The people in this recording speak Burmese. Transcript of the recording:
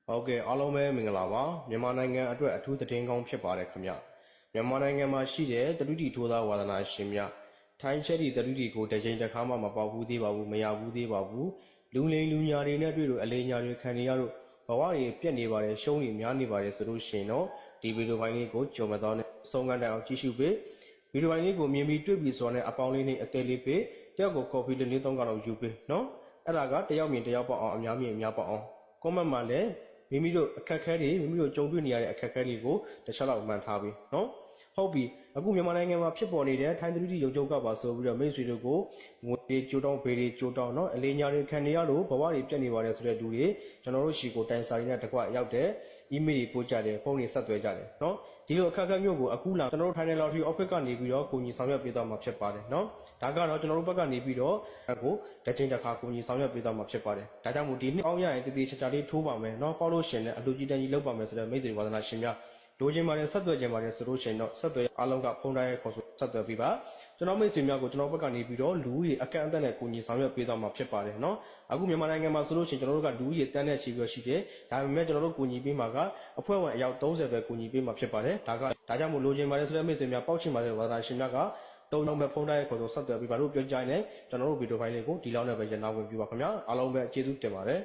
ဟုတ်ကဲ့အားလုံးပဲမင်္ဂလာပါမြန်မာနိုင်ငံအတွက်အထူးသတင်းကောင်းဖြစ်ပါတယ်ခင်ဗျမြန်မာနိုင်ငံမှာရှိတဲ့တလူတီထိုးသားဝါဒနာရှင်များထိုင်းချက်တီတလူတီကိုတကြိမ်တစ်ခါမှမပေါက်ဘူးသေးပါဘူးမရဘူးသေးပါဘူးလူလိန်လူညာတွေနဲ့တွေ့လို့အလေးညာတွေခံနေရလို့ဘဝတွေပြက်နေပါတယ်ရှုံးနေများနေပါတယ်ဆိုလို့ရှိရင်တော့ဒီဗီဒီယိုပိုင်းလေးကိုကြုံမတော်နဲ့ဆုံးခံတိုင်အောင်ကြည့်ရှုပေးဗီဒီယိုပိုင်းလေးကိုမြင်ပြီးတွေ့ပြီးဆိုတော့အပေါင်းလေးနဲ့အသေးလေးပေးတယောက်ကိုကော်ဖီလေး3ကတော့ယူပေးနော်အဲ့ဒါကတယောက်မြင်တယောက်ပေါ့အောင်အများမြင်အများပေါ့အောင်ကွန်မန့်မှာလည်းမိမိတို့အခက်အခဲတွေမိမိတို့ကြုံတွေ့နေရတဲ့အခက်အခဲတွေကိုတစ်ချက်လောက်မှန်ထားပြီနော်ဟုတ်ပြီအခုမြန်မာနိုင်ငံမှာဖြစ်ပေါ်နေတဲ့ထိုင်းသတိရုံချုပ်ကပါဆိုပြီးတော့မိတ်ဆွေတို့ကိုငွေကြိုးတောင်းဘေးတွေကြိုးတောင်းနော်အလေးညာတွေခံနေရလို့ဘဝတွေပြတ်နေပါတယ်ဆိုတဲ့လူတွေကျွန်တော်တို့ရှီကိုတိုင်စာရင်းနဲ့တကွရောက်တဲ့ email တွေပို့ကြတယ်ဖုန်းတွေဆက်သွယ်ကြတယ်နော်ဒီလိုအခက်အခဲမျိုးကိုအခုလာကျွန်တော်တို့ထိုင်းနယ်လော်ထရီ office ကနေပြီးတော့ကိုကြီးဆောင်ရွက်ပေးသွားမှာဖြစ်ပါတယ်နော်ဒါကတော့ကျွန်တော်တို့ဘက်ကနေပြီးတော့အခုတစ်ချိန်တစ်ခါကိုကြီးဆောင်ရွက်ပေးသွားမှာဖြစ်ပါတယ်ဒါကြောင့်မို့ဒီနှစ်အောင်ရရင်တည်တည်ချာချာလေးထိုးပါမယ်နော်ပေါလို့ရှင်နဲ့အလူကြီးတန်းကြီးလောက်ပါမယ်ဆိုတဲ့မိတ်ဆွေဝါဒနာရှင်များလိုချင်ပါတယ်ဆက်သွယ်ချင်ပါတယ်ဆိုလို့ရှိရင်တော့ဆက်သွယ်အားလုံးကဖုန်းတိုင်းခေါ်ဆိုဆက်သွယ်ပြီးပါကျွန်တော်မိတ်ဆွေများကိုကျွန်တော်ဘက်ကနေပြီးတော့လူကြီးအကန့်အသတ်နဲ့ကိုကြီးဆောင်ရွက်ပေးသွားမှာဖြစ်ပါတယ်နော်အခုမြန်မာနိုင်ငံမှာဆိုလို့ရှိရင်ကျွန်တော်တို့ကလူကြီးတန်းနဲ့ချီပြီးရှိတယ်ဒါပေမဲ့ကျွန်တော်တို့ကိုကြီးပေးမှာကအဖွဲ့ဝင်အယောက်30ပဲကိုကြီးပေးမှာဖြစ်ပါတယ်ဒါကြောင့်မို့လိုချင်ပါတယ်ဆိုတဲ့မိတ်ဆွေများပေါက်ချင်ပါတယ်ဝါဒနာရှင်များက3လုံးပဲဖုန်းတိုင်းခေါ်ဆိုဆက်သွယ်ပြီးပါလို့ပြောကြတယ်ကျွန်တော်တို့ဗီဒီယိုဖိုင်လေးကိုဒီလောက်နဲ့ပဲရနာဝင်ပြပါခင်ဗျာအားလုံးပဲကျေးဇူးတင်ပါတယ်